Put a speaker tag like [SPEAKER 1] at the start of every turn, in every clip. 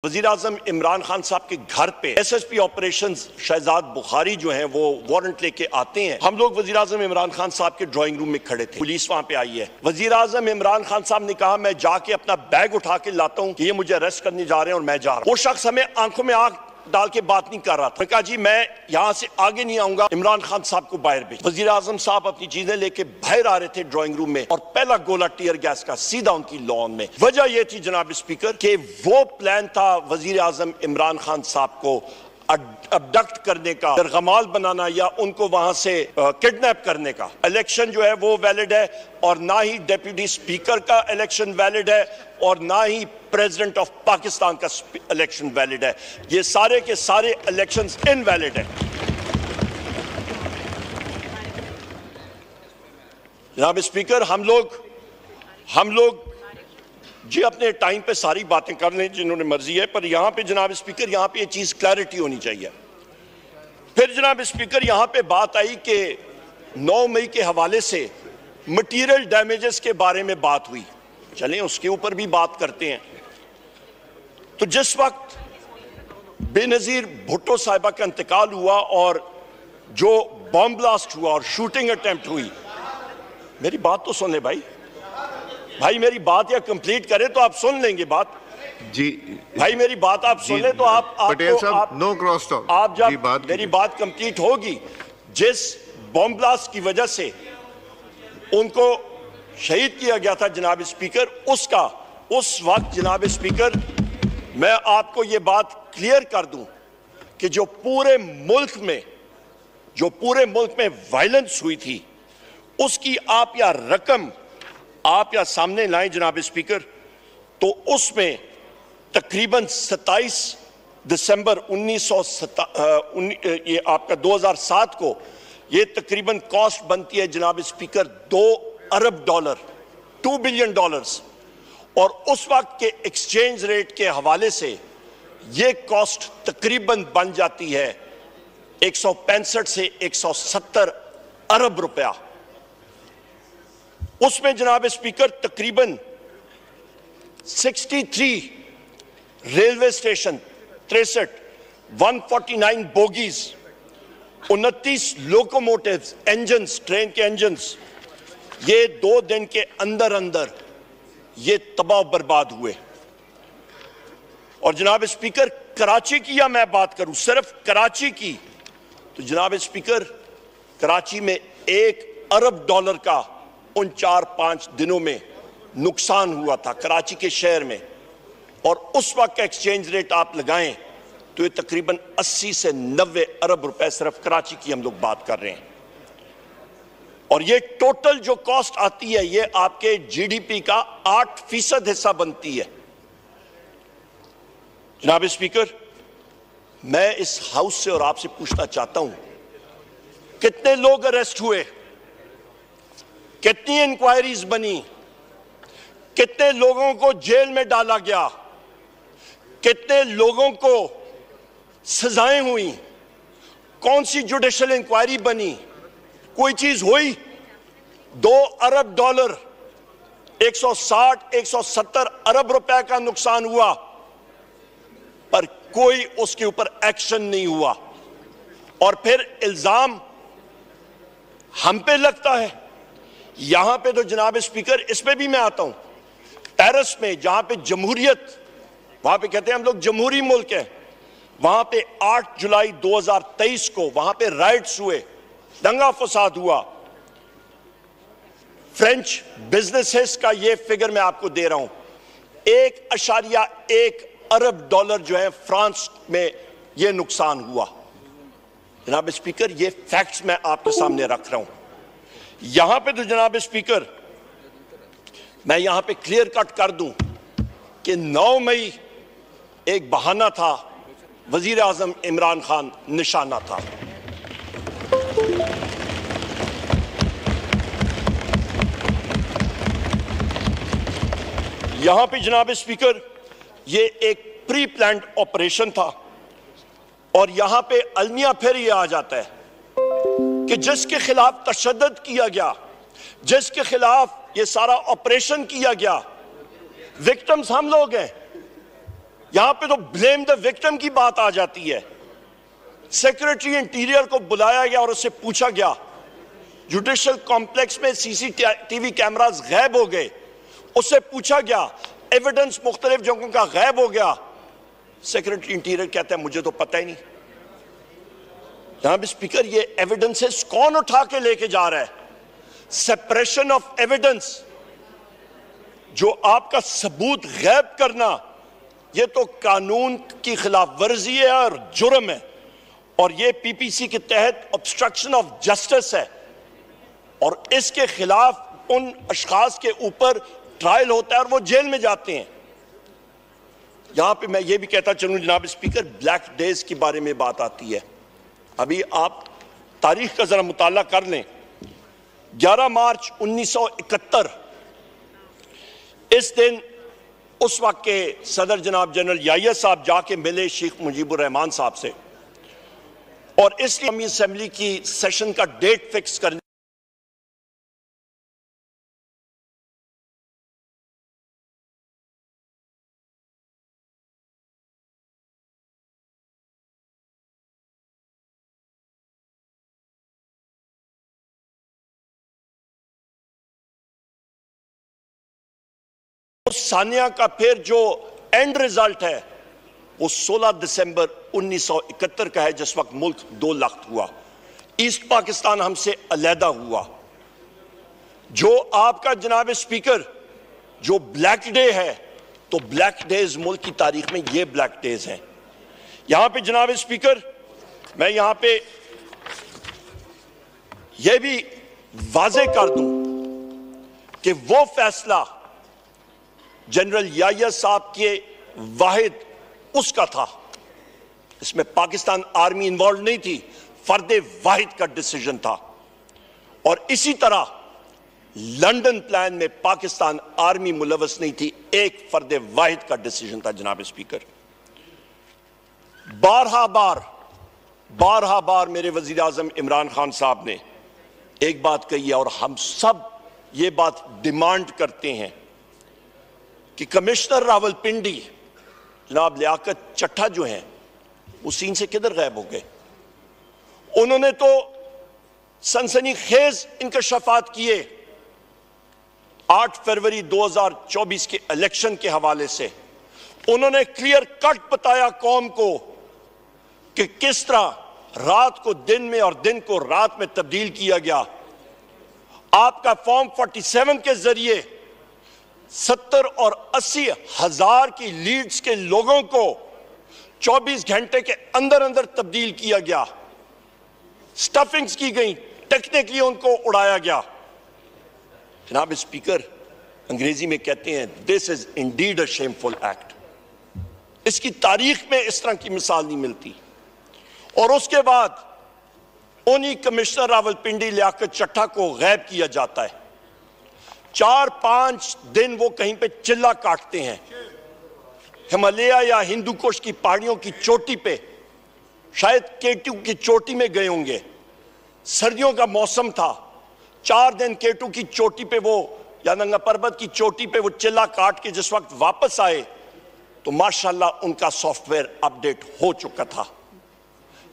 [SPEAKER 1] वज़ीर-ए-आज़म इमरान खान साहब के घर पे एसएसपी ऑपरेशन शहजाद बुखारी जो हैं वो वारंट लेके आते हैं। हम लोग वज़ीर-ए-आज़म इमरान खान साहब के ड्राइंग रूम में खड़े थे, पुलिस वहां पे आई है। वज़ीर-ए-आज़म इमरान खान साहब ने कहा मैं जाके अपना बैग उठा के लाता हूं कि ये मुझे अरेस्ट करने जा रहे हैं और मैं जा रहा हूं। वो शख्स हमें आंखों में आंख डाल के बात नहीं कर रहा था। कहा जी मैं यहाँ से आगे नहीं आऊंगा, इमरान खान साहब को बाहर भेज। वज़ीर-ए-आज़म साहब अपनी चीजें लेके बाहर आ रहे थे ड्राइंग रूम में और पहला गोला टीयर गैस का सीधा उनकी लॉन में। वजह यह थी जनाब स्पीकर कि वो प्लान था वज़ीर-ए-आज़म इमरान खान साहब को अबडक्ट करने का, दरगमाल बनाना या उनको वहां से किडनैप करने का। इलेक्शन जो है वो वैलिड है और ना ही डिप्टी स्पीकर का इलेक्शन वैलिड है और ना ही प्रेसिडेंट ऑफ पाकिस्तान का इलेक्शन वैलिड है। ये सारे के सारे इलेक्शंस इनवैलिड है। जनाब स्पीकर, हम लोग जी अपने टाइम पे सारी बातें कर लें जिन्होंने मर्जी है, पर यहां पे जनाब स्पीकर यहां पे ये चीज क्लैरिटी होनी चाहिए। फिर जनाब स्पीकर यहां पे बात आई कि 9 मई के हवाले से मटीरियल डैमेजेस के बारे में बात हुई। चलें उसके ऊपर भी बात करते हैं। तो जिस वक्त बेनजीर भुट्टो साहिबा का इंतकाल हुआ और जो बॉम्ब ब्लास्ट हुआ और शूटिंग अटेम्प्ट हुई, मेरी बात तो सुन ले भाई मेरी बात या कंप्लीट करें तो आप सुन लेंगे बात
[SPEAKER 2] जी।
[SPEAKER 1] भाई मेरी बात आप सुन ले तो आप
[SPEAKER 2] पटेल साहब नो क्रॉस टॉक।
[SPEAKER 1] आप जब मेरी बात कंप्लीट होगी, जिस बॉम्ब ब्लास्ट की वजह से उनको शहीद किया गया था जनाब स्पीकर, उसका उस वक्त जनाब स्पीकर मैं आपको ये बात क्लियर कर दूं कि जो पूरे मुल्क में वायलेंस हुई थी उसकी आप या रकम आप या सामने लाएं जनाब स्पीकर, तो उसमें तकरीबन 27 दिसंबर 2007 को ये तकरीबन कॉस्ट बनती है जनाब स्पीकर $2 अरब, $2 बिलियन, और उस वक्त के एक्सचेंज रेट के हवाले से ये कॉस्ट तकरीबन बन जाती है 165 से 170 अरब रुपया। उसमें जनाब स्पीकर तकरीबन 63 railway station, 63 149 bogies, 29 locomotives, engines, train के इंजन्स, ये 2 दिन के अंदर अंदर ये तबाह बर्बाद हुए। और जनाब स्पीकर कराची की या मैं बात करूं सिर्फ कराची की, तो जनाब स्पीकर कराची में $1 अरब का उन 4-5 दिनों में नुकसान हुआ था कराची के शहर में। और उस वक्त का एक्सचेंज रेट आप लगाएं तो ये तकरीबन 80 से 90 अरब रुपए सिर्फ कराची की हम लोग बात कर रहे हैं। और ये टोटल जो कॉस्ट आती है ये आपके जीडीपी का 8% हिस्सा बनती है। जनाब स्पीकर, मैं इस हाउस से और आपसे पूछना चाहता हूं, कितने लोग अरेस्ट हुए, कितनी इंक्वायरीज बनी, कितने लोगों को जेल में डाला गया, कितने लोगों को सजाएं हुई, कौन सी जुडिशियल इंक्वायरी बनी, कोई चीज हुई? $2 अरब, 160-170 अरब रुपए का नुकसान हुआ, पर कोई उसके ऊपर एक्शन नहीं हुआ। और फिर इल्जाम हम पे लगता है। यहां पे तो जनाब स्पीकर इस पे भी मैं आता हूं, पेरिस में जहां पे जमहूरियत, वहां पे कहते हैं हम लोग जमहूरी मुल्क है, वहां पे 8 जुलाई 2023 को वहां पे राइट्स हुए, दंगा फसाद हुआ। फ्रेंच बिजनेसेस का ये फिगर मैं आपको दे रहा हूं, $1.1 अरब जो है फ्रांस में ये नुकसान हुआ। जनाब स्पीकर ये फैक्ट्स मैं आपके सामने रख रहा हूं। यहां पे तो जनाब स्पीकर मैं यहां पे क्लियर कट कर दूं कि 9 मई एक बहाना था, वजीर आजम इमरान खान निशाना था। यहां पे जनाब स्पीकर ये एक प्री प्लान्ड ऑपरेशन था। और यहां पे अलमिया फिर ये आ जाता है कि जिसके खिलाफ तशद्दुद किया गया, जिसके खिलाफ ये सारा ऑपरेशन किया गया, विक्टिम्स हम लोग हैं। यहां पे तो ब्लेम द विक्टिम की बात आ जाती है। सेक्रेटरी इंटीरियर को बुलाया गया और उससे पूछा गया, जुडिशियल कॉम्प्लेक्स में सीसीटीवी कैमरास गायब हो गए, उससे पूछा गया, एविडेंस मुख्तलिफ जगहों का गायब हो गया। सेक्रेटरी इंटीरियर कहता है मुझे तो पता ही नहीं। जनाब स्पीकर, ये एविडेंसेस कौन उठा के लेके जा रहा है? सेपरेशन ऑफ एविडेंस, जो आपका सबूत गायब करना, यह तो कानून की खिलाफ वर्जी है और जुर्म है, और यह पीपीसी के तहत ऑब्स्ट्रक्शन ऑफ जस्टिस है, और इसके खिलाफ उन अशखास के ऊपर ट्रायल होता है और वो जेल में जाते हैं। यहां पे मैं ये भी कहता चलूं जनाब स्पीकर, ब्लैक डेज के बारे में बात आती है। अभी आप तारीख का जरा मुताला कर लें। 11 मार्च 1971, इस दिन उस वक्त के सदर जनाब जनरल याहिया साहब जाके मिले शेख मुजीबुर रहमान साहब से, और इसलिए कौमी असेंबली की सेशन का डेट फिक्स करने सानिया का फिर जो एंड रिजल्ट है वो 16 दिसंबर 1971 का है, जिस वक्त मुल्क 2 लाख हुआ, ईस्ट पाकिस्तान हमसे अलहदा हुआ। जो आपका जनाब स्पीकर जो ब्लैक डे है, तो ब्लैक डेज मुल्क की तारीख में ये ब्लैक डेज हैं। यहां पे जनाब स्पीकर, मैं यहां पे यह भी वाजे कर दूं कि वो फैसला जनरल याहिया साहब के वाहिद उसका था, इसमें पाकिस्तान आर्मी इन्वॉल्व नहीं थी, फर्दे वाहिद का डिसीजन था। और इसी तरह लंदन प्लान में पाकिस्तान आर्मी मुलवस नहीं थी, एक फर्दे वाहिद का डिसीजन था। जनाब स्पीकर, बारहा बार मेरे वजीर आजम इमरान खान साहब ने एक बात कही है, और हम सब ये बात डिमांड करते हैं कि कमिश्नर रावलपिंडी जनाब लियाकत चट्टा जो हैं वो सीन से किधर गायब हो गए? उन्होंने तो सनसनीखेज इंकशाफात किए 8 फरवरी 2024 के इलेक्शन के हवाले से। उन्होंने क्लियर कट बताया कौम को कि किस तरह रात को दिन में और दिन को रात में तब्दील किया गया। आपका फॉर्म 47 के जरिए 70 और 80 हजार की लीड्स के लोगों को 24 घंटे के अंदर अंदर तब्दील किया गया, स्टफिंग्स की गई, टेक्निकली उनको उड़ाया गया। जनाब स्पीकर, अंग्रेजी में कहते हैं this is indeed a shameful act. इसकी तारीख में इस तरह की मिसाल नहीं मिलती। और उसके बाद उन्हीं कमिश्नर रावलपिंडी लियाकत चट्टा को गायब किया जाता है। 4-5 दिन वो कहीं पे चिल्ला काटते हैं, हिमालय या हिंदू कुश की पहाड़ियों की चोटी पे, शायद केटू की चोटी में गए होंगे, सर्दियों का मौसम था। 4 दिन केटू की चोटी पे वो या नंगा पर्वत की चोटी पे वो चिल्ला काट के जिस वक्त वापस आए तो माशाल्लाह उनका सॉफ्टवेयर अपडेट हो चुका था।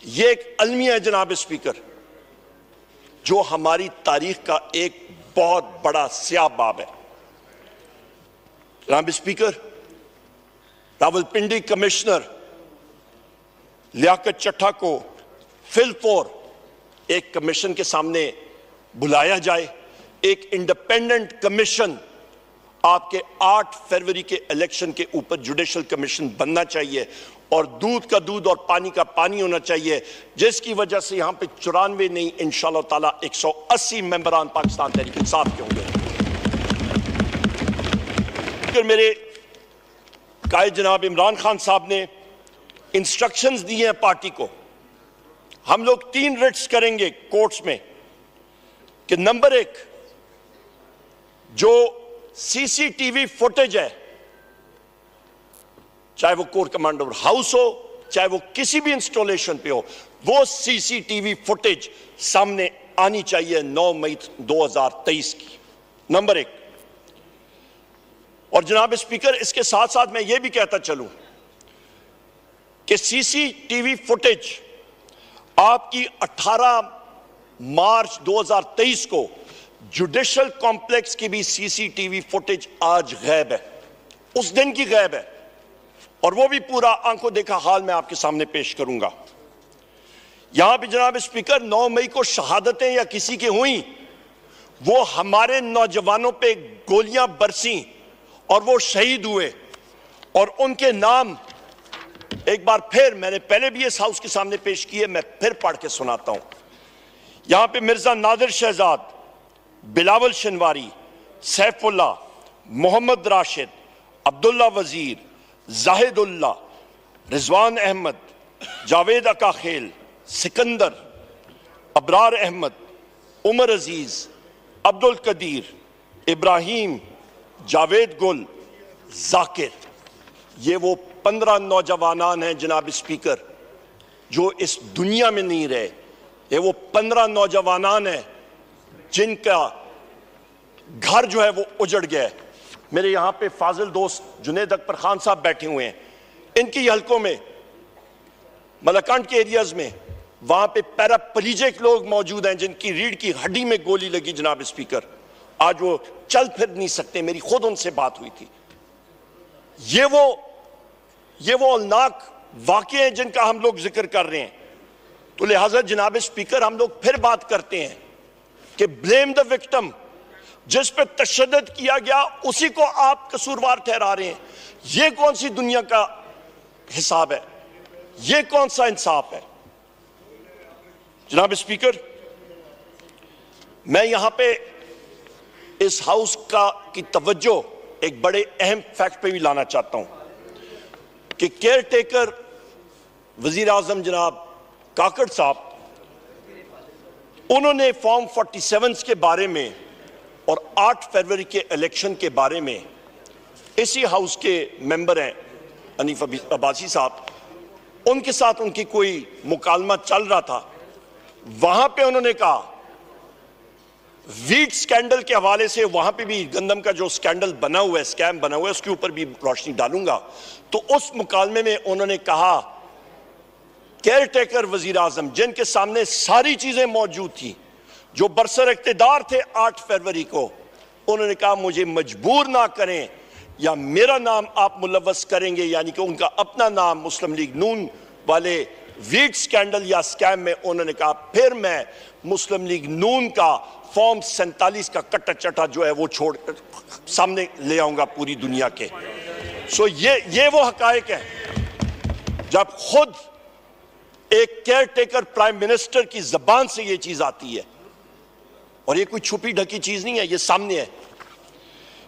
[SPEAKER 1] ये एक अलमिया है जनाब स्पीकर, जो हमारी तारीख का एक बहुत बड़ा स्याह बाब है। जनाब स्पीकर, रावलपिंडी कमिश्नर लियाकत चट्टा को फिलफोर एक कमीशन के सामने बुलाया जाए। एक इंडिपेंडेंट कमीशन आपके 8 फरवरी के इलेक्शन के ऊपर जुडिशल कमीशन बनना चाहिए, और दूध का दूध और पानी का पानी होना चाहिए, जिसकी वजह से यहां पे 94 नहीं इंशाअल्लाह ताला 180 मेंबरान पाकिस्तान तहरीक इंसाफ के होंगे। फिर मेरे कायद जनाब इमरान खान साहब ने इंस्ट्रक्शंस दिए हैं पार्टी को। हम लोग 3 रिट्स करेंगे कोर्ट्स में कि नंबर 1, जो सीसीटीवी फुटेज है, चाहे वो कोर कमांडर हाउस हो, चाहे वो किसी भी इंस्टॉलेशन पे हो, वो सीसीटीवी फुटेज सामने आनी चाहिए 9 मई 2023 की, नंबर 1। और जनाब स्पीकर, इसके साथ साथ मैं ये भी कहता चलूं कि सीसीटीवी फुटेज आपकी 18 मार्च 2023 को जुडिशल कॉम्प्लेक्स की भी सीसीटीवी फुटेज आज गायब है, उस दिन की गायब है, और वो भी पूरा आंखों देखा हाल मैं आपके सामने पेश करूंगा। यहां पे जनाब स्पीकर 9 मई को शहादतें या किसी की हुई, वो हमारे नौजवानों पे गोलियां बरसी और वो शहीद हुए, और उनके नाम एक बार फिर मैंने पहले भी इस हाउस के सामने पेश किए, मैं फिर पढ़ के सुनाता हूं। यहां पे मिर्जा नादिर शहजाद, बिलावल शनवारी, सैफुल्ला, मोहम्मद राशिद, अब्दुल्ला वजीर, जाहिदुल्ला, रिजवान अहमद, जावेद अकाखेल, सिकंदर, अबरार अहमद, उमर अजीज, अब्दुल कदीर, इब्राहिम, जावेद गुल, जाकिर, ये वो 15 नौजवान हैं जनाब स्पीकर जो इस दुनिया में नहीं रहे। ये वो 15 नौजवान हैं जिनका घर जो है वो उजड़ गया है। मेरे यहां पे फाजिल दोस्त जुनेद अकबर खान साहब बैठे हुए हैं, इनकी हलकों में मलकंड के एरियाज में वहां पे पैराप्लीजिक लोग मौजूद हैं जिनकी रीढ़ की हड्डी में गोली लगी जनाब स्पीकर, आज वो चल फिर नहीं सकते। मेरी खुद उनसे बात हुई थी। ये वो अलनाक वाक़े हैं जिनका हम लोग जिक्र कर रहे हैं। तो लिहाजा जनाब स्पीकर हम लोग फिर बात करते हैं कि ब्लेम द विक्टिम, जिस पे तशद्दुद किया गया उसी को आप कसूरवार ठहरा रहे हैं। ये कौन सी दुनिया का हिसाब है? ये कौन सा इंसाफ है? जनाब स्पीकर, मैं यहां पे इस हाउस की तवज्जो एक बड़े अहम फैक्ट पे भी लाना चाहता हूं कि केयर टेकर वजीर आजम जनाब काकड़ साहब, उन्होंने फॉर्म 47 के बारे में और 8 फरवरी के इलेक्शन के बारे में, इसी हाउस के मेंबर हैं हनीफ अब्बासी साहब, उनके साथ उनकी कोई मुकालमा चल रहा था। वहां पे उन्होंने कहा वीट स्कैंडल के हवाले से, वहां पे भी गंदम का जो स्कैंडल बना हुआ है, स्कैम बना हुआ है, उसके ऊपर भी रोशनी डालूंगा। तो उस मुकालमे में उन्होंने कहा केयर टेकर वजीर आजम, जिनके सामने सारी चीजें मौजूद थी, जो बरसर इख्तिदार थे 8 फरवरी को, उन्होंने कहा मुझे मजबूर ना करें या मेरा नाम आप मुलव्वस करेंगे, यानी कि उनका अपना नाम मुस्लिम लीग नून वाले वीट स्कैंडल या स्कैम में, उन्होंने कहा फिर मैं मुस्लिम लीग नून का फॉर्म 47 का कट्टा चट्टा जो है वो छोड़ सामने ले आऊंगा पूरी दुनिया के। सो ये वो हकायक है जब खुद एक केयर टेकर प्राइम मिनिस्टर की जबान से ये चीज आती है, और ये कोई छुपी ढकी चीज नहीं है, ये सामने है।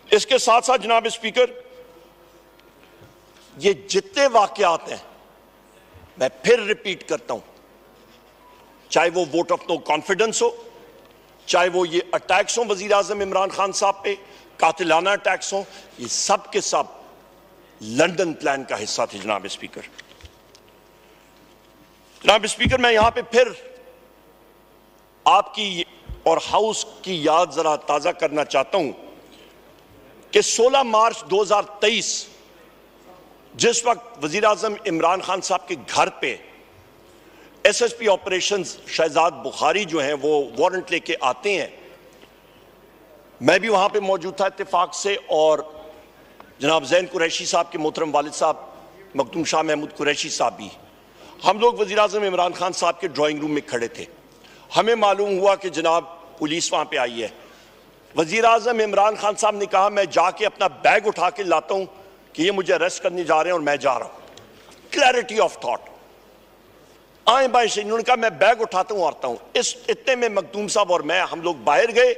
[SPEAKER 1] इसके साथ साथ जनाब स्पीकर, ये जितने वाकयात हैं, मैं फिर रिपीट करता हूं, चाहे वो वोट ऑफ नो कॉन्फिडेंस हो, चाहे वो ये अटैक्स हो वजीर आजम इमरान खान साहब पे, कातिलाना अटैक्स हो, ये सब के सब लंदन प्लान का हिस्सा थे जनाब स्पीकर। जनाब स्पीकर, मैं यहां पे फिर आपकी और हाउस की याद जरा ताजा करना चाहता हूं कि 16 मार्च 2023 जिस वक्त वजीर आजम इमरान खान साहब के घर पे एसएसपी ऑपरेशंस शहजाद बुखारी जो हैं वो वारंट लेके आते हैं, मैं भी वहां पे मौजूद था इत्तेफाक से, और जनाब जैन कुरैशी साहब के मोहतरम वालिद साहब मखदूम शाह महमूद कुरैशी साहब भी, हम लोग वजीर आजम इमरान खान साहब के ड्राइंग रूम में खड़े थे। हमें मालूम हुआ कि जनाब पुलिस वहां पे आई है। वजीर आजम इमरान खान साहब ने कहा मैं जाके अपना बैग उठा के लाता हूं कि ये मुझे अरेस्ट करने जा रहे हैं और मैं जा रहा हूं। क्लैरिटी ऑफ थॉट, आए बाएं से इन्होंने कहा मैं बैग उठाता हूं आता हूं। इस इतने में मखदूम साहब और मैं, हम लोग बाहर गए,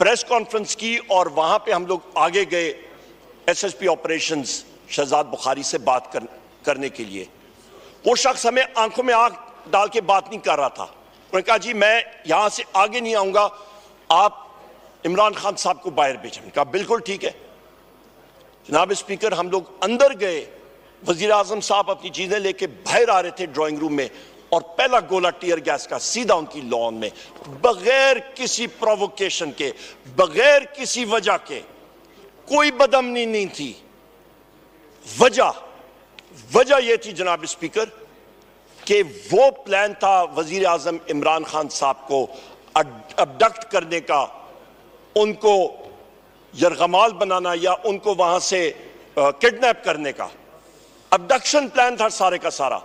[SPEAKER 1] प्रेस कॉन्फ्रेंस की, और वहां पे हम लोग आगे गए एसएसपी ऑपरेशंस शहजाद बुखारी से बात करने के लिए। वो शख्स हमें आंखों में आंख डाल के बात नहीं कर रहा था। उन्होंने कहा जी मैं यहां से आगे नहीं आऊंगा, आप इमरान खान साहब को बाहर भेजें। कहा बिल्कुल ठीक है। जनाब स्पीकर, हम लोग अंदर गए, वजीर आजम साहब अपनी चीजें लेके बाहर आ रहे थे ड्राइंग रूम में, और पहला गोला टीयर गैस का सीधा उनकी लॉन में, बगैर किसी प्रोवोकेशन के, बगैर किसी वजह के, कोई बदअमनी नहीं थी। वजह वजह यह थी जनाब स्पीकर कि वो प्लान था वजीर आजम इमरान खान साहब को अबडक्ट करने का, उनको यरगमाल बनाना या उनको वहां से किडनैप करने का। अबडक्शन प्लान था सारे का सारा।